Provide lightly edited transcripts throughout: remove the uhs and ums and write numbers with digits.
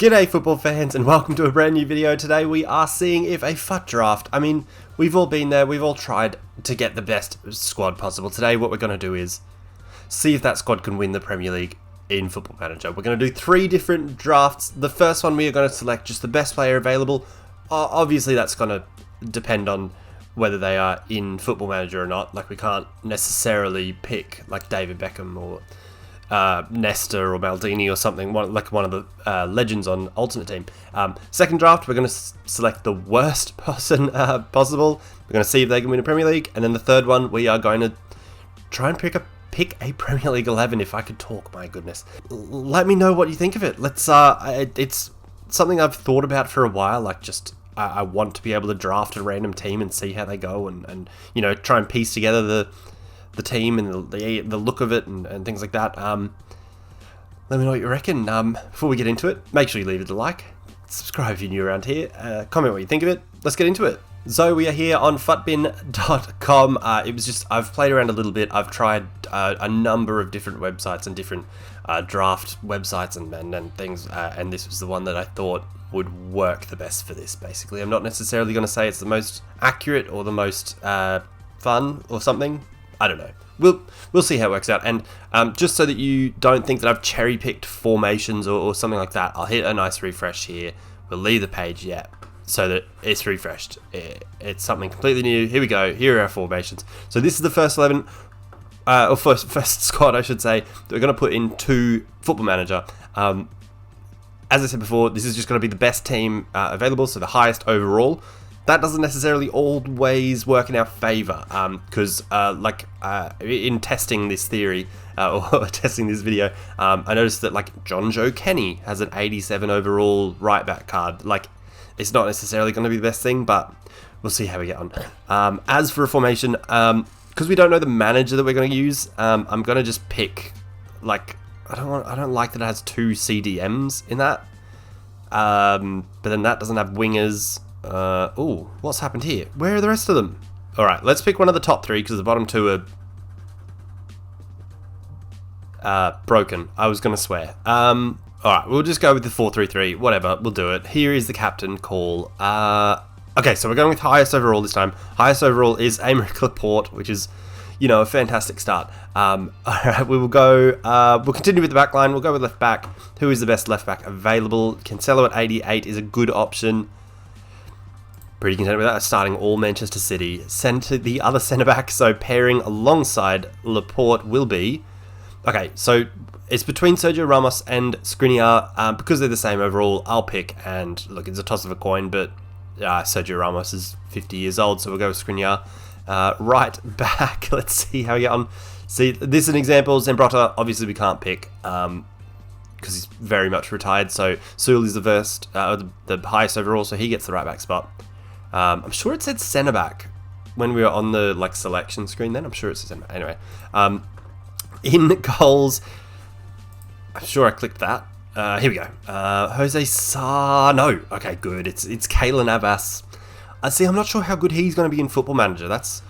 G'day football fans and welcome to a brand new video. Today we are seeing if a FUT draft, I mean, we've all been there, we've all tried to get the best squad possible. Today what we're going to do is see if that squad can win the Premier League in Football Manager. We're going to do 3 different drafts. The first one we are going to select just the best player available. Obviously that's going to depend on whether they are in Football Manager or not. Like we can't necessarily pick like David Beckham or Nesta or Maldini or something, like one of the legends on Ultimate Team. Second draft, we're going to select the worst person possible. We're going to see if they can win a Premier League. And then the third one, we are going to try and pick a Premier League 11, if I could talk, my goodness. Let me know what you think of it. Let's. It's something I've thought about for a while, like just I want to be able to draft a random team and see how they go and you know, try and piece together the team and the look of it and things like that. Let me know what you reckon. Before we get into it, make sure you leave it a like, subscribe if you're new around here, comment what you think of it. Let's get into it. So we are here on futbin.com. It was just, I've played around a little bit. I've tried a number of different websites and different draft websites and things, and this was the one that I thought would work the best for this, basically. I'm not necessarily going to say it's the most accurate or the most fun or something. I don't know. We'll see how it works out. And just so that you don't think that I've cherry-picked formations or something like that, I'll hit a nice refresh here. We'll leave the page, so that it's refreshed. It's something completely new. Here we go. Here are our formations. So this is the first 11, or first squad, I should say, that we're going to put into Football Manager. As I said before, this is just going to be the best team available, so the highest overall. That doesn't necessarily always work in our favour, because in testing this theory, or testing this video, I noticed that like John Joe Kenny has an 87 overall right back card. Like, it's not necessarily going to be the best thing, but we'll see how we get on. As for a formation, because we don't know the manager that we're going to use, I'm going to just pick, like, I don't like that it has 2 CDMs in that, but then that doesn't have wingers. Oh, what's happened here? Where are the rest of them? Alright, let's pick one of the top 3, because the bottom 2 are broken. I was going to swear. Alright, we'll just go with the 4-3-3, whatever, we'll do it. Here is the captain call. Okay, so we're going with highest overall this time. Highest overall is Aymeric Laporte, which is, you know, a fantastic start. Alright, we will go, we'll continue with the back line. We'll go with left back. Who is the best left back available? Cancelo at 88 is a good option. Pretty content with that, starting all Manchester City. The other centre-back, so pairing alongside Laporte will be... Okay, so it's between Sergio Ramos and Skriniar. Because they're the same overall, I'll pick, and look, it's a toss of a coin, but Sergio Ramos is 50 years old, so we'll go with Skriniar. Right back, let's see how we get on. See, this is an example. Zambrotta, obviously we can't pick, because he's very much retired, so Sewell is the highest overall, so he gets the right back spot. I'm sure it said centre back when we were on the like selection screen. Then I'm sure it said centre back. Anyway, in goals, I'm sure I clicked that. Here we go. Jose Sa. No, okay, good. It's Keylor Navas. See, I'm not sure how good he's going to be in Football Manager. That's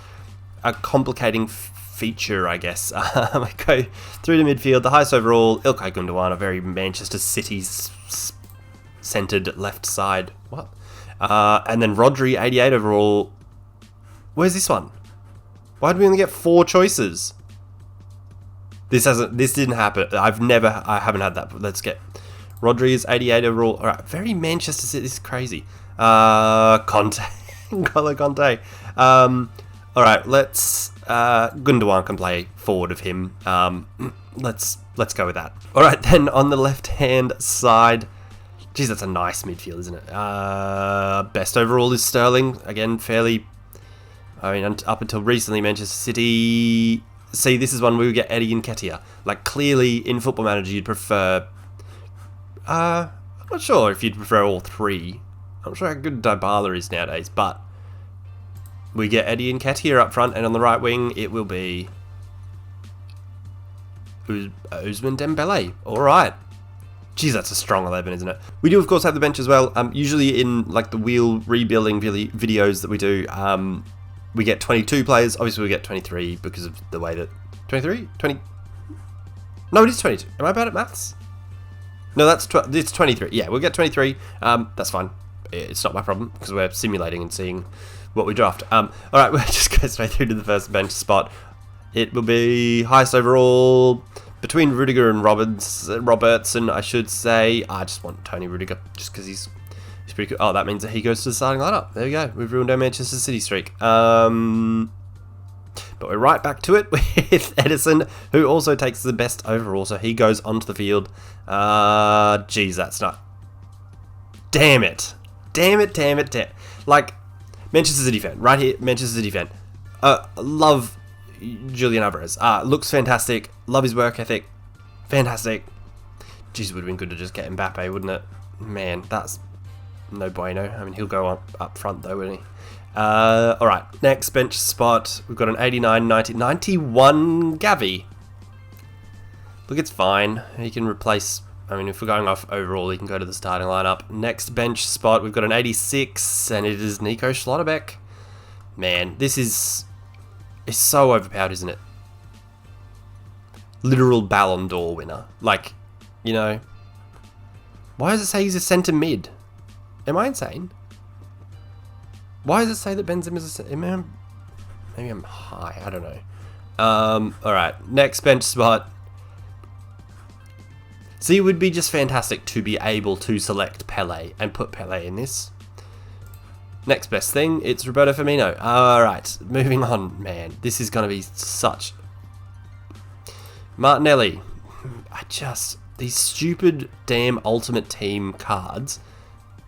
a complicating feature, I guess. I go through to midfield. The highest overall, Ilkay Gundogan, a very Manchester City centered left side. What? And then Rodri, 88 overall. Where's this one? Why did we only get 4 choices? This didn't happen. I haven't had that. Let's get Rodri is 88 overall. All right, very Manchester City. This is crazy. Conte, N'Golo Conte. All right, let's. Gundogan can play forward of him. Let's go with that. All right, then on the left hand side. Geez, that's a nice midfield, isn't it? Best overall is Sterling. Again, fairly... I mean, up until recently, Manchester City... See, this is one where we get Eddie Nketiah. Like, clearly, in Football Manager, you'd prefer... I'm not sure if you'd prefer all 3. I'm not sure how good Dybala is nowadays, but... We get Eddie Nketiah up front, and on the right wing, it will be... Ousmane Dembele. Alright. Geez, that's a strong 11, isn't it? We do, of course, have the bench as well. Usually in like the wheel rebuilding videos that we do, we get 22 players. Obviously, we get 23 because of the way that... 23? 20... No, it is 22. Am I bad at maths? No, it's 23. Yeah, we'll get 23. That's fine. It's not my problem because we're simulating and seeing what we draft. All right, we'll just go straight through to the first bench spot. It will be highest overall between Rudiger and Robertson, I should say. I just want Tony Rudiger just because he's pretty good. Oh, that means that he goes to the starting lineup. There we go. We've ruined our Manchester City streak. But we're right back to it with Edison, who also takes the best overall, so he goes onto the field. Geez, that's not... Damn it. Damn it. Like, Manchester City fan, right here, Manchester City fan. Love Julian Alvarez. Looks fantastic. Love his work ethic. Fantastic. Jeez, it would have been good to just get Mbappe, wouldn't it? Man, that's no bueno. I mean, he'll go up front, though, wouldn't he? Alright, next bench spot. We've got an 89, 90, 91 Gavi. Look, it's fine. He can replace... I mean, if we're going off overall, he can go to the starting lineup. Next bench spot, we've got an 86, and it is Nico Schlotterbeck. Man, this is... It's so overpowered, isn't it? Literal Ballon d'Or winner. Like, you know... Why does it say he's a centre mid? Am I insane? Why does it say that Benzema's a... Maybe I'm high, I don't know. Alright, next bench spot. See, it would be just fantastic to be able to select Pele and put Pele in this. Next best thing, it's Roberto Firmino. Alright, moving on, man. This is going to be such... Martinelli. These stupid damn Ultimate Team cards...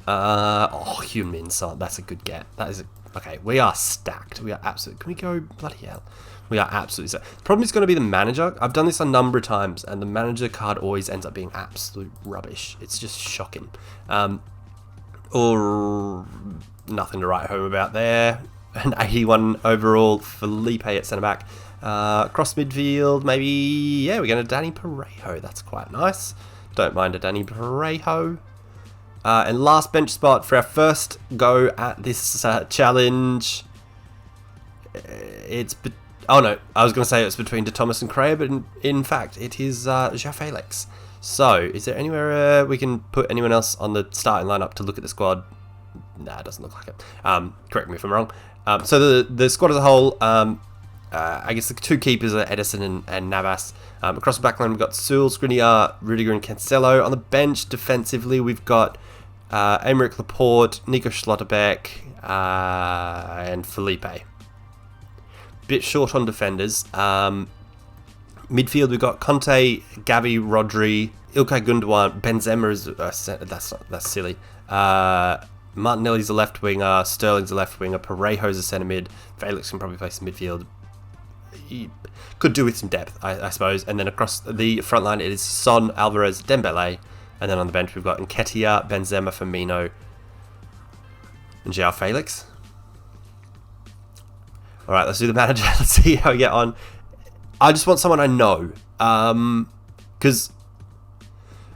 Heung-min Son, that's a good get. That is okay, we are stacked. We are absolutely... Can we go... Bloody hell. We are absolutely stacked. The problem is going to be the manager. I've done this a number of times, and the manager card always ends up being absolute rubbish. It's just shocking. Or... Nothing to write home about there. An 81 overall Felipe at centre-back. Cross midfield, maybe... Yeah, we're going to Danny Parejo. That's quite nice. Don't mind a Danny Parejo. And last bench spot for our first go at this challenge. It's... Oh no, I was going to say it's between De Thomas and Correa, but in fact it is João Felix. So, is there anywhere we can put anyone else on the starting lineup to look at the squad? Nah, it doesn't look like it. Correct me if I'm wrong. So the squad as a whole, I guess the two keepers are Edison and Navas. Across the back line we've got Sewell, Skriniar, Rudiger and Cancelo. On the bench defensively we've got Aymeric Laporte, Nico Schlotterbeck, and Felipe. Bit short on defenders. Midfield we've got Conte, Gavi, Rodri, Ilkay Gundogan, Benzema is that's silly. Martinelli's a left winger, Sterling's a left winger, Parejo's a centre mid. Felix can probably play some midfield. He could do with some depth, I suppose. And then across the front line it is Son, Alvarez, Dembele. And then on the bench we've got Nketiah, Benzema, Firmino, and João Felix. Alright, let's do the manager. Let's see how we get on. I just want someone I know. Because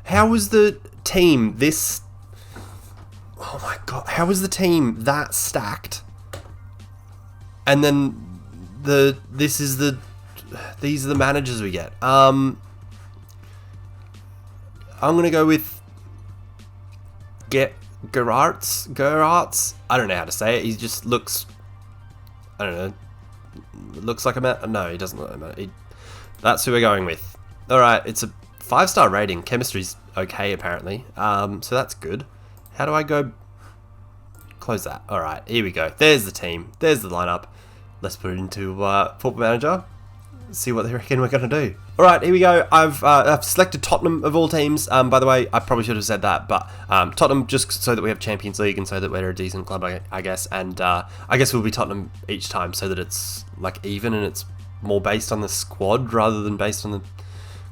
how was the team this... Oh my god, how was the team that stacked? And then these are the managers we get. I'm gonna go with Gerarts. I don't know how to say it. He just looks... I don't know. Looks like a man. No, he doesn't look like a man. That's who we're going with. Alright, it's a 5-star rating. Chemistry's okay, apparently. So that's good. How do I go... Close that. Alright, here we go. There's the team. There's the lineup. Let's put it into Football Manager. See what they reckon we're going to do. Alright, here we go. I've selected Tottenham of all teams. By the way, I probably should have said that, but Tottenham just so that we have Champions League and so that we're a decent club, I guess. And I guess we'll be Tottenham each time so that it's like even and it's more based on the squad rather than based on the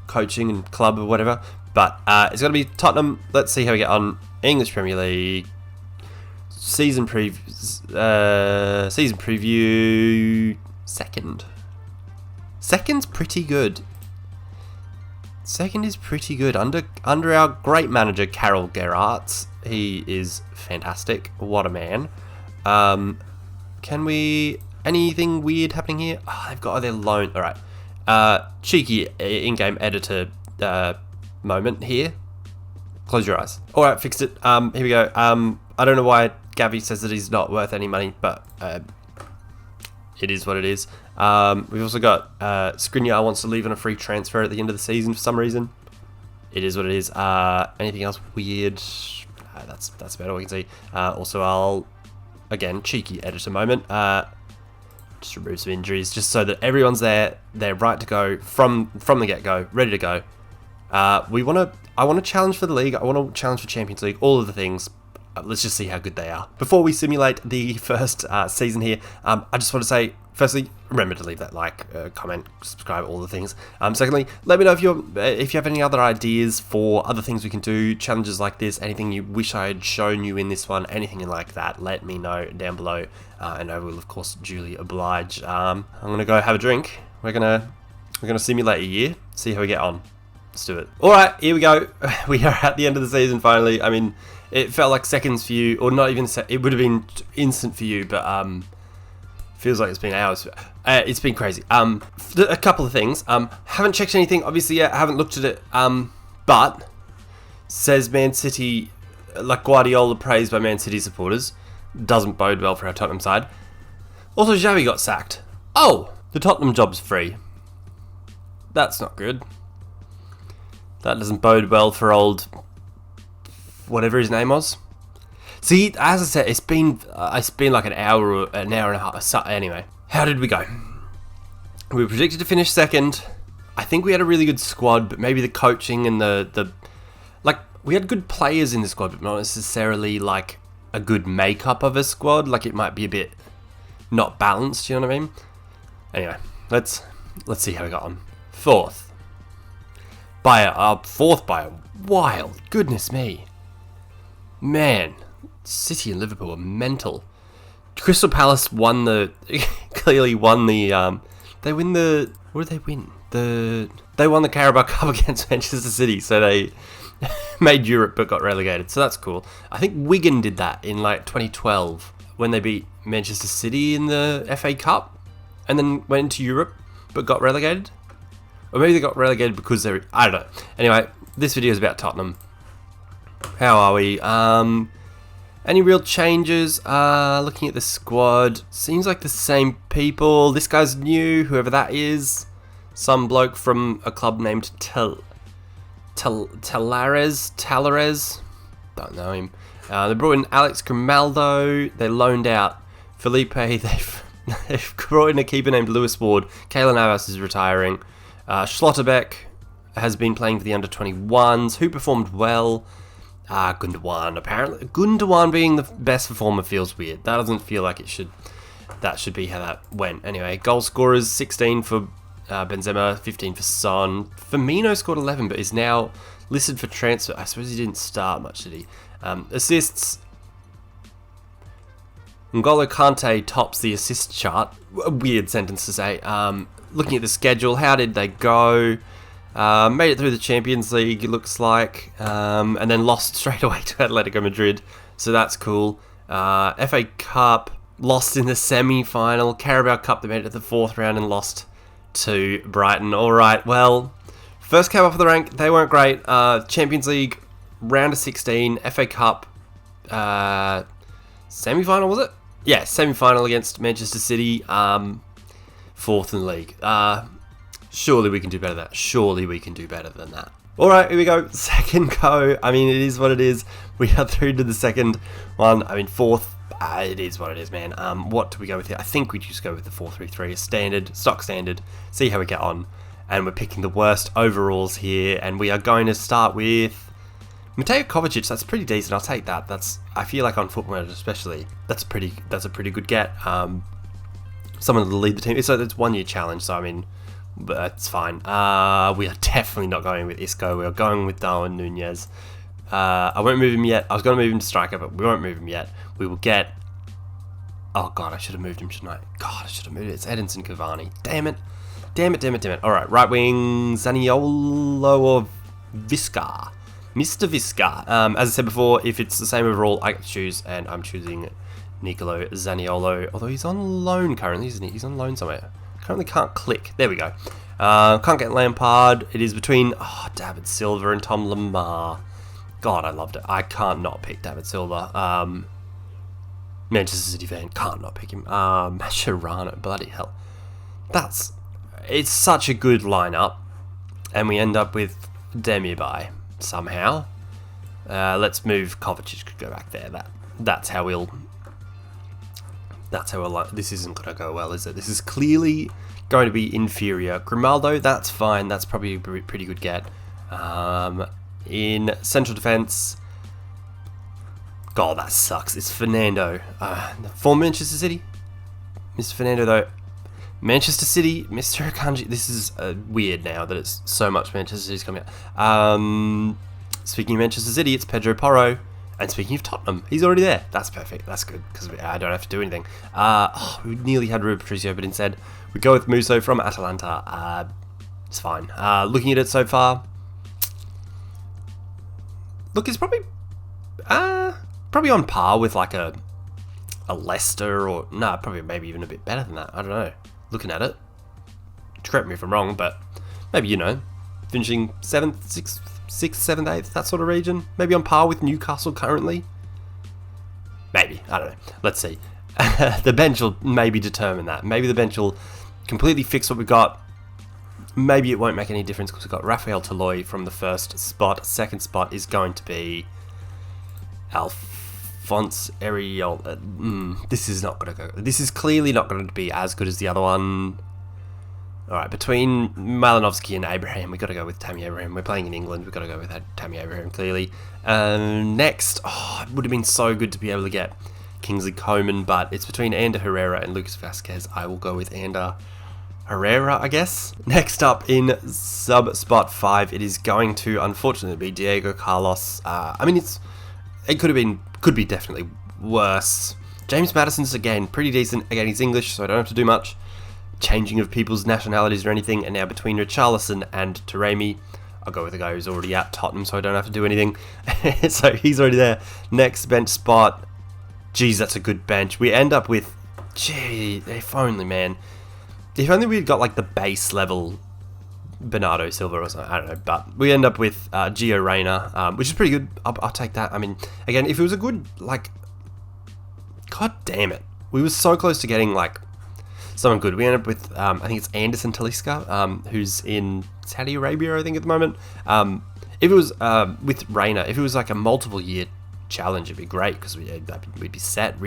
coaching and club or whatever. But it's going to be Tottenham. Let's see how we get on. English Premier League. Season preview. Second. Second's pretty good. Second is pretty good. Under our great manager, Karel Gerarts. He is fantastic. What a man. Can we... Anything weird happening here? Oh, they've got their loan. Alright. Cheeky in-game editor moment here. Close your eyes. All right, fixed it. Here we go. I don't know why Gabby says that he's not worth any money, but it is what it is. We've also got Skriniar wants to leave on a free transfer at the end of the season for some reason. It is what it is. Anything else weird? That's about all we can see. Also, I'll again cheeky edit a moment. Just remove some injuries, just so that everyone's there. They're right to go from the get-go, ready to go. I want to challenge for the league. I want to challenge for Champions League. All of the things. Let's just see how good they are. Before we simulate the first season here, I just want to say, firstly, remember to leave that like, comment, subscribe, all the things. Secondly, let me know if you have any other ideas for other things we can do, challenges like this, anything you wish I had shown you in this one, anything like that. Let me know down below, and I will of course duly oblige. I'm gonna go have a drink. We're gonna simulate a year, see how we get on. Let's do it. All right, here we go. We are at the end of the season finally. I mean, it felt like seconds for you, or not even. It would have been instant for you, but feels like it's been hours. It's been crazy. A couple of things. Haven't checked anything obviously yet. Haven't looked at it. But says Man City, like Guardiola praised by Man City supporters, doesn't bode well for our Tottenham side. Also, Xavi got sacked. Oh, the Tottenham job's free. That's not good. That doesn't bode well for old whatever his name was. See, as I said, it's been like an hour and a half. So anyway, how did we go? We were predicted to finish second. I think we had a really good squad, but maybe the coaching and the like, we had good players in the squad, but not necessarily like a good makeup of a squad. Like, it might be a bit not balanced. You know what I mean? Anyway, let's see how we got on. Fourth by a wild. Goodness me, man. City and Liverpool are mental. Crystal Palace clearly won the, they win the, what did they win? They won the Carabao Cup against Manchester City, so they made Europe but got relegated, so that's cool. I think Wigan did that in like 2012 when they beat Manchester City in the FA Cup and then went into Europe but got relegated. Or maybe they got relegated because they were, I don't know. Anyway, this video is about Tottenham. How are we? Any real changes? Looking at the squad, seems like the same people. This guy's new, whoever that is. Some bloke from a club named Talares. Don't know him. They brought in Alex Grimaldo. They loaned out Felipe. They've brought in a keeper named Lewis Ward. Keylor Navas is retiring. Schlotterbeck has been playing for the under-21s, who performed well. Gundogan, apparently. Gundogan being the best performer feels weird. That doesn't feel like it should. That should be how that went. Anyway, goal scorers, 16 for Benzema, 15 for Son. Firmino scored 11, but is now listed for transfer. I suppose he didn't start much, did he? Assists. N'Golo Kante tops the assist chart. A weird sentence to say. Looking at the schedule, how did they go? Made it through the Champions League, it looks like, and then lost straight away to Atletico Madrid, so that's cool. FA Cup, lost in the semi-final. Carabao Cup, they made it to the fourth round and lost to Brighton. Alright, well, first came off the rank, they weren't great. Champions League, round of 16, FA Cup, semi-final, was it? Yeah, semi-final against Manchester City, fourth in the league. Surely we can do better than that. Surely we can do better than that. Alright, here we go. Second go. I mean, it is what it is. We are through to the second one. I mean, fourth. It is what it is, man. What do we go with here? I think we just go with the 4-3-3. Standard. Stock standard. See how we get on. And we're picking the worst overalls here. And we are going to start with Mateo Kovacic. That's pretty decent. I'll take that. I feel like on Football Manager especially, that's a pretty good get. Someone to lead the team. So it's 1 year challenge. So I mean, but that's fine. We are definitely not going with Isco. We are going with Darwin Nunez. I won't move him yet. I was going to move him to striker, but we won't move him yet. We will get... Oh, God, I should have moved him, shouldn't I? God, I should have moved it. It's Edinson Cavani. Damn it. Damn it. All right, right wing, Zaniolo or Visca. Mr. Visca. As I said before, if it's the same overall, I get to choose, and I'm choosing Nicolo Zaniolo. Although he's on loan currently, isn't he? He's on loan somewhere. Currently can't click. There we go. Can't get Lampard. It is between David Silva and Tom Lamar. God, I loved it. I can't not pick David Silva. Manchester City fan, can't not pick him. Mascherano, bloody hell. It's such a good lineup. And we end up with Demirbay somehow. Let's move Kovacic, could go back there. That's how we'll this isn't going to go well, is it? This is clearly going to be inferior. Grimaldo, that's fine. That's probably a pretty good get. In central defence, God, that sucks. It's Fernando. For Manchester City? Mr. Fernando, though. Manchester City, Mr. Akanji. This is weird now that it's so much Manchester City's coming out. Speaking of Manchester City, it's Pedro Porro. And speaking of Tottenham, he's already there. That's perfect. That's good, because I don't have to do anything. We nearly had Rui Patricio, but instead we go with Musso from Atalanta. It's fine. Looking at it so far, look, it's probably on par with like a Leicester, or probably maybe even a bit better than that. I don't know. Looking at it, correct me if I'm wrong, but maybe, finishing 7th, 6th, 7th, 8th, that sort of region. Maybe on par with Newcastle currently. Maybe, I don't know. Let's see. The bench will maybe determine that. Maybe the bench will completely fix what we've got. Maybe it won't make any difference because we've got Rafael Toloi from the first spot. Second spot is going to be Alphonse Ariel. This is not going to go. This is clearly not going to be as good as the other one. Alright, between Malinovsky and Abraham, we've got to go with Tammy Abraham. We're playing in England, we've got to go with Tammy Abraham, clearly. Next, it would have been so good to be able to get Kingsley Coman, but it's between Ander Herrera and Lucas Vasquez. I will go with Ander Herrera, I guess. Next up in sub-spot 5, it is going to, unfortunately, be Diego Carlos. It could be definitely worse. James Maddison's, again, pretty decent. Again, he's English, so I don't have to do much changing of people's nationalities or anything. And now between Richarlison and Taremi, I'll go with the guy who's already at Tottenham, so I don't have to do anything. So he's already there. Next bench spot. Geez, that's a good bench. We end up with, if only, man. If only we'd got like the base level Bernardo Silva or something, I don't know. But we end up with Gio Reyna, which is pretty good. I'll take that. I mean, again, if it was a good, like, God damn it. We were so close to getting, like, someone good. We end up with, I think it's Anderson Talisca, who's in Saudi Arabia, I think, at the moment. If it was with Reyna, if it was like a multiple year challenge, it'd be great because we'd be set.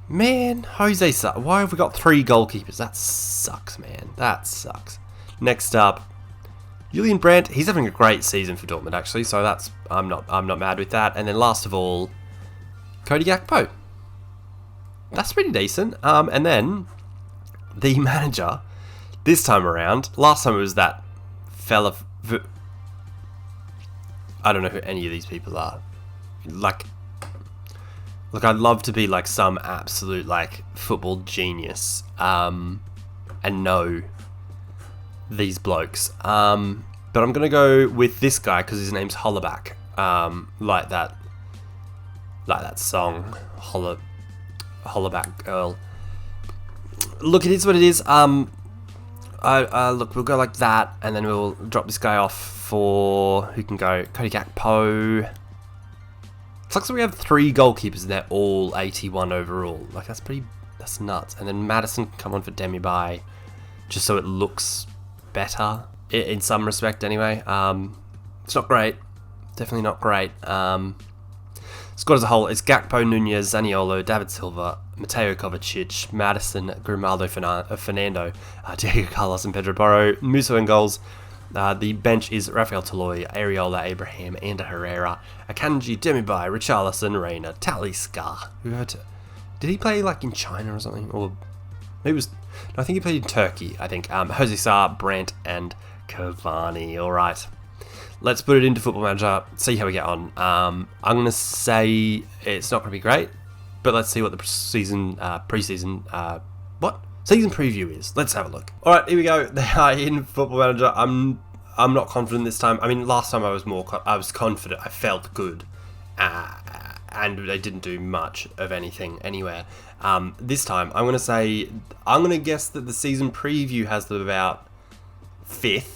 Man, Jose Sa, why have we got 3 goalkeepers? That sucks, man. That sucks. Next up, Julian Brandt. He's having a great season for Dortmund, actually. So I'm not mad with that. And then last of all, Cody Gakpo. That's pretty decent. And then the manager this time around. Last time it was that fella. I don't know who any of these people are. Like, look, I'd love to be like some absolute like football genius and know these blokes. But I'm gonna go with this guy because his name's Hollaback. Like that song, Hollaback Girl. Look, it is what it is. Look, we'll go like that, and then we'll drop this guy off for who can go. Cody Gakpo. It's like so we have 3 goalkeepers and they're all 81 overall. Like that's nuts. And then Maddison can come on for Demirbay, just so it looks better in some respect. Anyway, it's not great. Definitely not great. Squad as a whole, it's Gakpo, Nunez, Zaniolo, David Silva, Mateo Kovacic, Maddison, Grimaldo, Fernando, Diego Carlos and Pedro Porro, Musso in goals. The bench is Rafael Toloi, Areola, Abraham, Ander Herrera, Akanji, Demirbay, Richarlison, Reyna, Talisca. Did he play like in China or something? Or maybe it was... No, I think he played in Turkey, I think. Jose Sa, Brandt, and Cavani. Alright. Let's put it into Football Manager, see how we get on. I'm going to say it's not going to be great, but let's see what the season preview is. Let's have a look. All right, here we go. They are in Football Manager. I'm not confident this time. I mean, last time I was confident. I felt good, and they didn't do much of anything anywhere. This time, I'm going to guess that the season preview has them about 5th.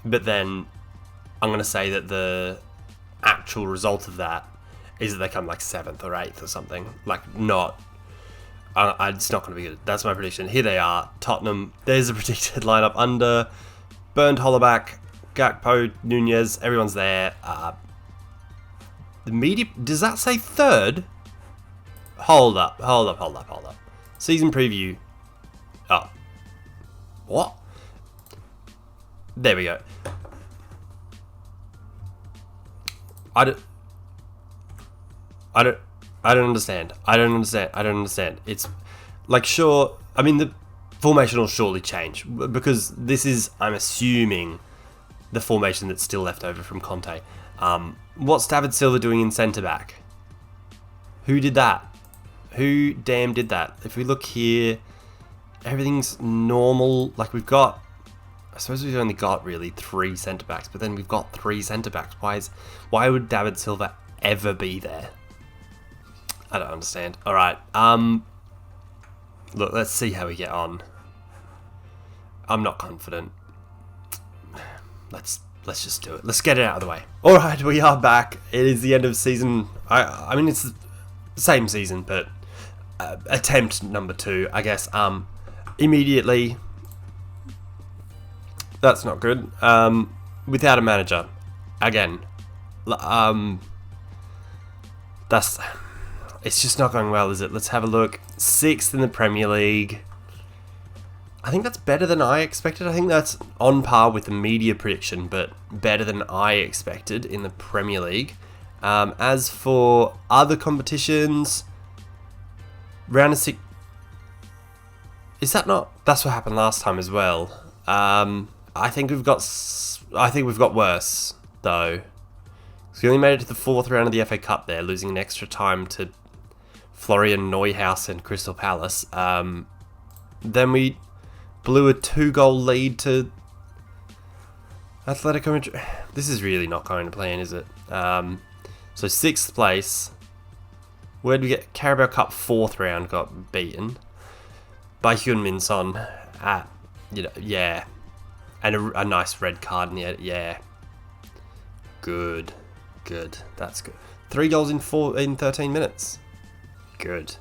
But then I'm going to say that the actual result of that is that they come like 7th or 8th or something. Like, not... it's not going to be good. That's my prediction. Here they are. Tottenham. There's a predicted lineup under Bernd Hollerback, Gakpo, Nunez. Everyone's there. The media... Does that say 3rd? Hold up. Season preview. Oh. What? There we go. I don't understand. I don't understand. It's like, sure, I mean, the formation will surely change because this is, I'm assuming, the formation that's still left over from Conte. What's David Silva doing in centre back? Who did that? Who damn did that? If we look here, everything's normal. Like, we've got, I suppose we've only got really 3 centre backs, but then we've got 3 centre backs. Why would David Silva ever be there? I don't understand. All right. Look, let's see how we get on. I'm not confident. Let's just do it. Let's get it out of the way. All right, we are back. It is the end of season. I mean, it's the same season, but attempt number 2, I guess. Immediately. That's not good. Without a manager, again. It's just not going well, is it? Let's have a look. 6th in the Premier League. I think that's better than I expected. I think that's on par with the media prediction, but better than I expected in the Premier League. As for other competitions, round of 6. Is that not? That's what happened last time as well. I think we've got worse though. So we only made it to the 4th round of the FA Cup there, losing an extra time to Florian Neuhaus and Crystal Palace. Then we blew a 2-goal lead to Atletico Madrid. This is really not going to plan, is it? So 6th place. Where did we get? Carabao Cup 4th round got beaten by Heung-min Son at, yeah. And a nice red card in the end. Yeah. Good. That's good. 3 goals in 13 minutes. Good.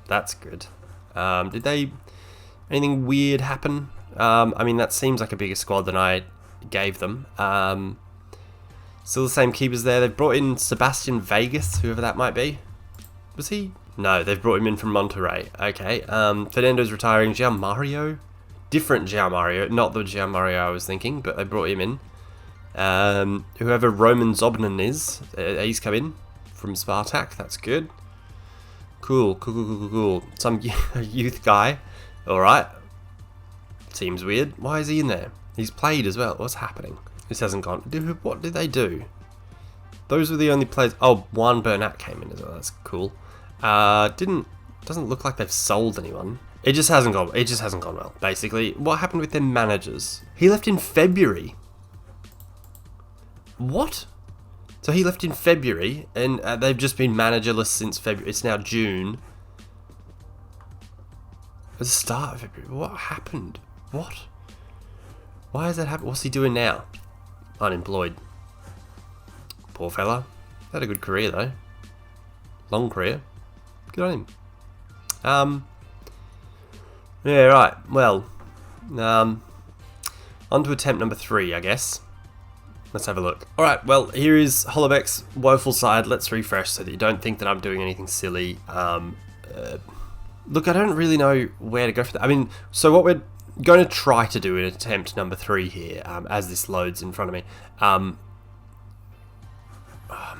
That's good. Did anything weird happen? I mean, that seems like a bigger squad than I gave them. Still the same keepers there. They've brought in Sebastian Vegas, whoever that might be. Was he? No, they've brought him in from Monterrey. Okay. Fernando's retiring. João Mario. Different João Mario. Not the João Mario I was thinking, but they brought him in. Whoever Roman Zobnin is, he's come in from Spartak. That's good. Cool. Some youth guy. Alright. Seems weird. Why is he in there? He's played as well. What's happening? This hasn't gone. What did they do? Those were the only players. Oh, Juan Bernat came in as well. That's cool. Doesn't look like they've sold anyone. It just hasn't gone well, basically. What happened with their managers? He left in February. What? So he left in February, and they've just been managerless since February. It's now June. At the start of February. What happened? What? Why has that happened? What's he doing now? Unemployed. Poor fella. Had a good career, though. Long career. Good on him. Yeah, right. Well, on to attempt number 3, I guess. Let's have a look. Alright, well, here is Hollerbeck's woeful side. Let's refresh so that you don't think that I'm doing anything silly. Look, I don't really know where to go for that. I mean, so what we're going to try to do in attempt number 3 here, as this loads in front of me. Oh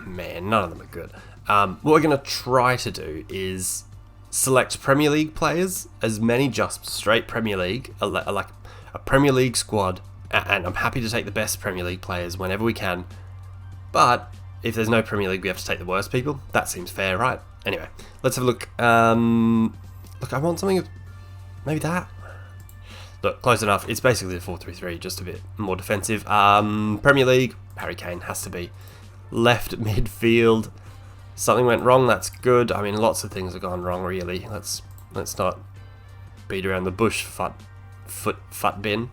man, none of them are good. What we're going to try to do is select Premier League players, as many just straight Premier League, like a Premier League squad, and I'm happy to take the best Premier League players whenever we can, but if there's no Premier League, we have to take the worst people. That seems fair, right? Anyway, let's have a look. Look, I want something, maybe that. Look, close enough. It's basically a 4-3-3, just a bit more defensive. Premier League, Harry Kane has to be. Left midfield, something went wrong, that's good. I mean, lots of things have gone wrong, really. Let's not beat around the bush, FUT bin.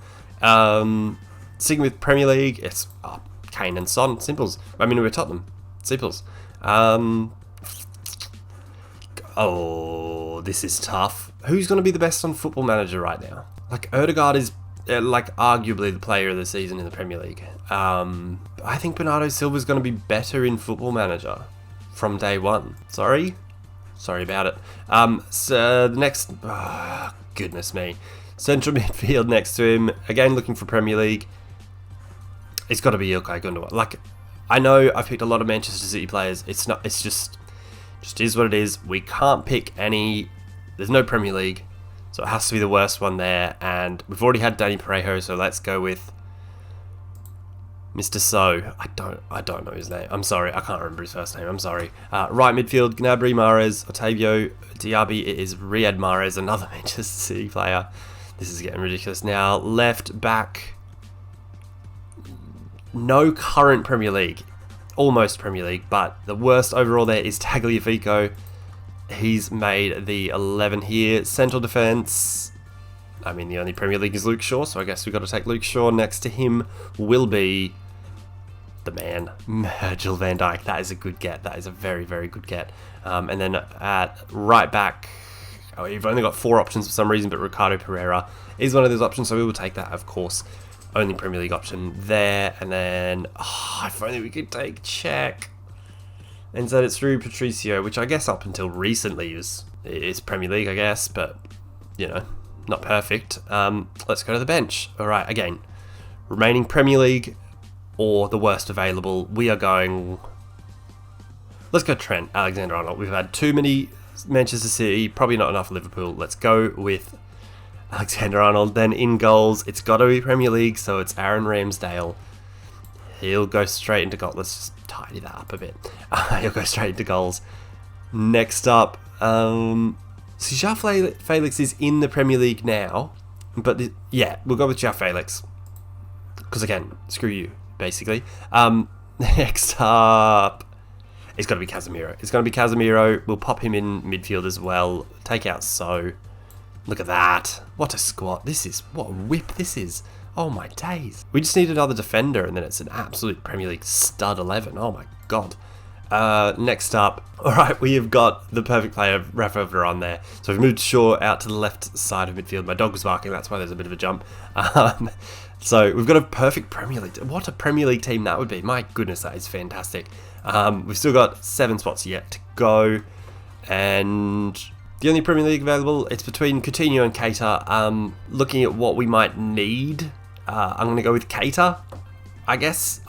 Sticking with Premier League, it's Kane and Son. Simples. I mean, we're Tottenham. Simples. Oh, this is tough. Who's going to be the best on Football Manager right now? Like, Odegaard is, like, arguably the player of the season in the Premier League. I think Bernardo Silva's going to be better in Football Manager from day one. Sorry about it. So the next, goodness me. Central midfield next to him. Again, looking for Premier League. It's got to be Ilkay Gundogan. Like, I know I've picked a lot of Manchester City players. It's not, it's just is what it is. We can't pick any, there's no Premier League. So it has to be the worst one there. And we've already had Danny Parejo, so let's go with Mr. So. I don't know his name. I'm sorry. I can't remember his first name. I'm sorry. Right midfield, Gnabry, Mahrez, Otavio, Diaby. It is Riyad Mahrez, another Manchester City player. This is getting ridiculous now. Left back. No current Premier League. Almost Premier League, but the worst overall there is Tagliafico. He's made the 11 here. Central defence. I mean, the only Premier League is Luke Shaw, so I guess we've got to take Luke Shaw. Next to him will be the man, Virgil van Dijk. That is a good get. That is a very, very good get. And then at right back, you've only got 4 options for some reason, but Ricardo Pereira is one of those options, so we will take that, of course. Only Premier League option there. And then, if only we could take Czech. And send it through Patricio, which I guess up until recently is Premier League, I guess, but, you know, not perfect. Let's go to the bench. All right, again, remaining Premier League or the worst available. We are going, let's go Trent Alexander-Arnold. We've had too many Manchester City, probably not enough Liverpool. Let's go with Alexander-Arnold. Then in goals, it's got to be Premier League, so it's Aaron Ramsdale. He'll go straight into goal. Let's just tidy that up a bit. He'll go straight into goals. Next up, so João Felix is in the Premier League now, but yeah, we'll go with João Felix because again, screw you, basically. Next up, it's got to be Casemiro. It's going to be Casemiro. We'll pop him in midfield as well. Take out So. Look at that. What a squad. What a whip this is. Oh my days. We just need another defender and then it's an absolute Premier League stud 11. Oh my god. Next up, alright, we have got the perfect player, Rafa Varane there. So we've moved Shaw out to the left side of midfield. My dog was barking, that's why there's a bit of a jump. So we've got a perfect Premier League. What a Premier League team that would be. My goodness, that is fantastic. We've still got 7 spots yet to go. And the only Premier League available, it's between Coutinho and Keita. Looking at what we might need, I'm going to go with Keita, I guess.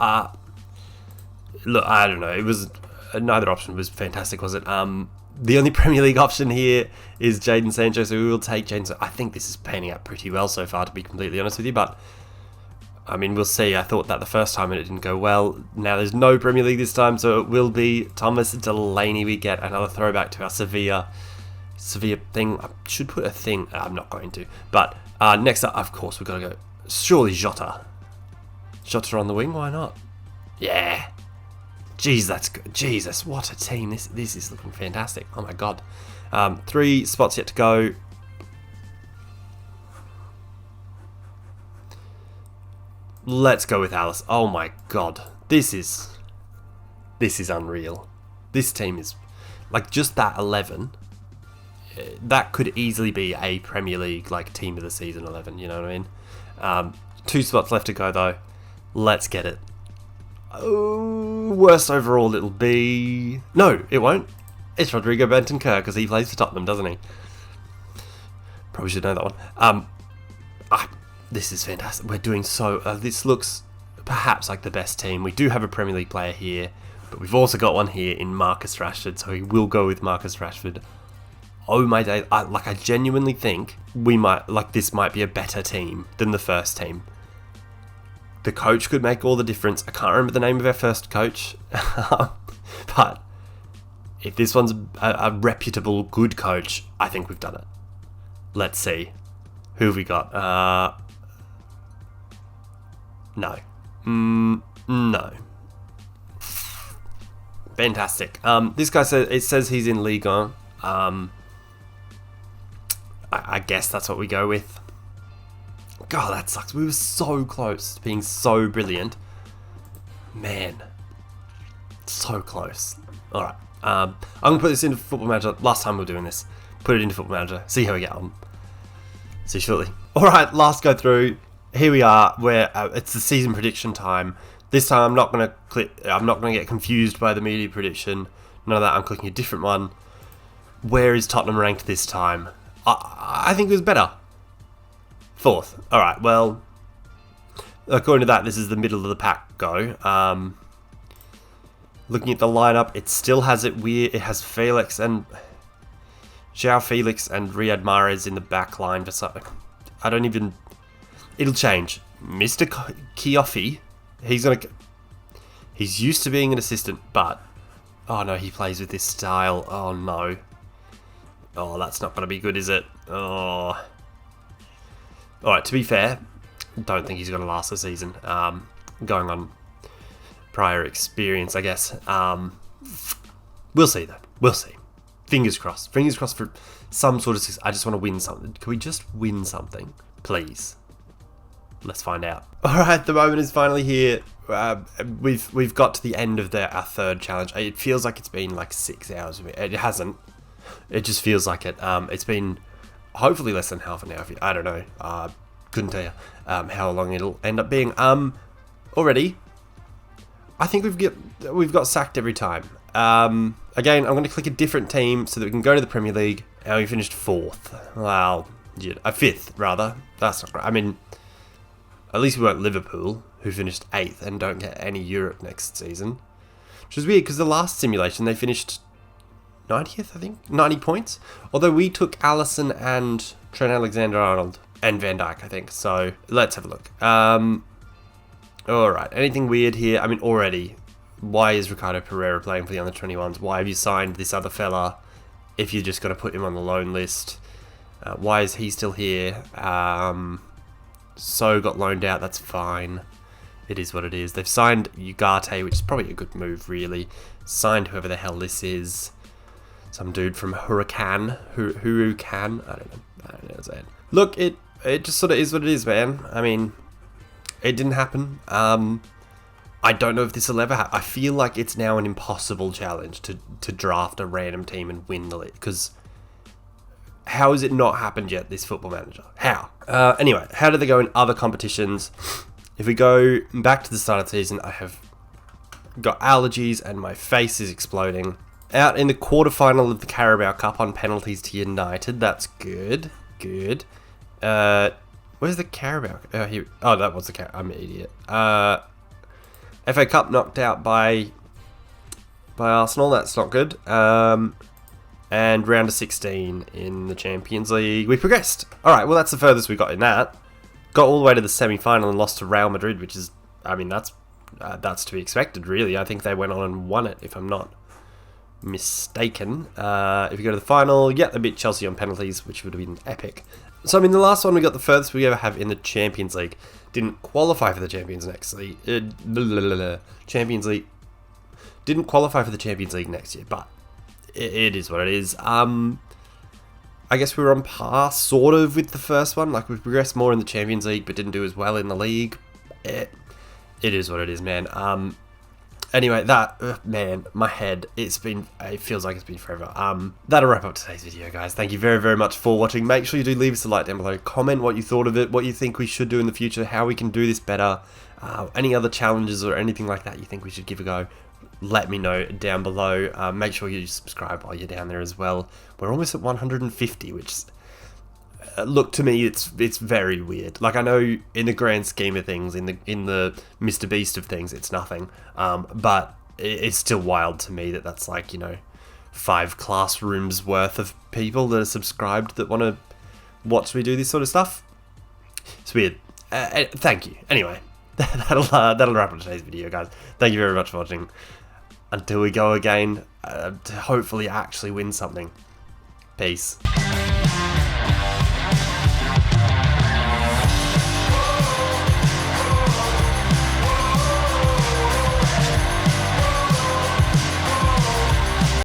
Look, I don't know. It was neither option was fantastic, was it? The only Premier League option here is Jadon Sancho, so we will take Jadon. I think this is panning out pretty well so far, to be completely honest with you, but I mean, we'll see. I thought that the first time and it didn't go well. Now there's no Premier League this time, so it will be Thomas Delaney. We get another throwback to our Sevilla thing. I should put a thing. I'm not going to. But next up, of course, we've got to go. Surely Jota. Jota on the wing. Why not? Yeah. Jeez, that's good. Jesus, what a team. This is looking fantastic. Oh my god. 3 spots yet to go. Let's go with Alice. Oh my god. This is unreal. This team is like just that 11. That could easily be a Premier League like team of the season 11, you know what I mean? 2 spots left to go though. Let's get it. Oh, worst overall it'll be... No, it won't. It's Rodrigo Bentancur because he plays for Tottenham, doesn't he? Probably should know that one. This is fantastic. We're doing so... this looks perhaps like the best team. We do have a Premier League player here, but we've also got one here in Marcus Rashford, so we will go with Marcus Rashford. Oh my days, I genuinely think this might be a better team than the first team. The coach could make all the difference. I can't remember the name of our first coach, but if this one's a reputable, good coach, I think we've done it. Let's see. Who have we got? No. No. Fantastic. This guy says he's in Ligue 1. I guess that's what we go with. God, that sucks. We were so close to being so brilliant. Man. So close. Alright. I'm going to put this into Football Manager. Last time we were doing this. Put it into Football Manager. See how we get on. See you shortly. Alright, last go through. Here we are, where it's the season prediction time. This time I'm not going to get confused by the media prediction. None of that. I'm clicking a different one. Where is Tottenham ranked this time? I think it was better. 4th. Alright, well, according to that, this is the middle of the pack go. Looking at the lineup, it still has it weird. It has Felix and João Felix and Riyad Mahrez in the back line. Just like, I don't even. It'll change. Mr. Kiofi, he's used to being an assistant, but oh no, he plays with this style. Oh no. Oh, that's not going to be good, is it? Oh. Alright, to be fair, don't think he's going to last the season. Going on prior experience, I guess. We'll see, though. We'll see. Fingers crossed. Fingers crossed for some sort of... I just want to win something. Can we just win something? Please. Let's find out. Alright, the moment is finally here. We've got to the end of our 3rd challenge. It feels like it's been like 6 hours. It hasn't. It just feels like it. It's been hopefully less than half an hour. I don't know. Couldn't tell you how long it'll end up being. Already, I think we've got sacked every time. Again, I'm going to click a different team so that we can go to the Premier League. And we finished 4th. Well, yeah, 5th rather. That's not great. I mean, at least we weren't Liverpool, who finished 8th and don't get any Europe next season. Which is weird because the last simulation they finished 90th, I think? 90 points? Although we took Alisson and Trent Alexander-Arnold and Van Dijk, I think. So, let's have a look. Alright, anything weird here? I mean, already, why is Ricardo Pereira playing for the under-21s? Why have you signed this other fella if you're just going to put him on the loan list? Why is he still here? So got loaned out, that's fine. It is what it is. They've signed Ugarte, which is probably a good move, really. Signed whoever the hell this is. Some dude from Huracan. Huracan? I don't know what's that. Look, it just sort of is what it is, man. I mean, it didn't happen. I don't know if this will ever happen. I feel like it's now an impossible challenge to draft a random team and win the league. Because how has it not happened yet, this Football Manager? How? Anyway, how did they go in other competitions? If we go back to the start of the season, I have got allergies and my face is exploding. Out in the quarterfinal of the Carabao Cup on penalties to United. That's good. Good. Where's the Carabao? Here. Oh, that was the Carabao. I'm an idiot. FA Cup knocked out by Arsenal. That's not good. And round of 16 in the Champions League. We progressed. Alright, well, that's the furthest we got in that. Got all the way to the semi-final and lost to Real Madrid, which is, I mean, that's to be expected, really. I think they went on and won it, if I'm not mistaken. If you go to the final, yeah, they beat Chelsea on penalties, which would have been epic. So, I mean, the last one we got the furthest we ever have in the Champions League. Didn't qualify for the Champions League. Champions League. Didn't qualify for the Champions League next year, but it is what it is. I guess we were on par, sort of, with the first one. Like, we progressed more in the Champions League, but didn't do as well in the league. It is what it is, man. Anyway, man, my head, it feels like it's been forever. That'll wrap up today's video, guys. Thank you very, very much for watching. Make sure you do leave us a like down below. Comment what you thought of it, what you think we should do in the future, how we can do this better. Any other challenges or anything like that you think we should give a go, let me know down below. Make sure you subscribe while you're down there as well. We're almost at 150, which look, to me, it's very weird. Like, I know in the grand scheme of things, in the Mr. Beast of things, it's nothing. But it's still wild to me that that's like, 5 classrooms worth of people that are subscribed that want to watch me do this sort of stuff. It's weird. Thank you. Anyway, that'll wrap up today's video, guys. Thank you very much for watching. Until we go again, to hopefully actually win something. Peace.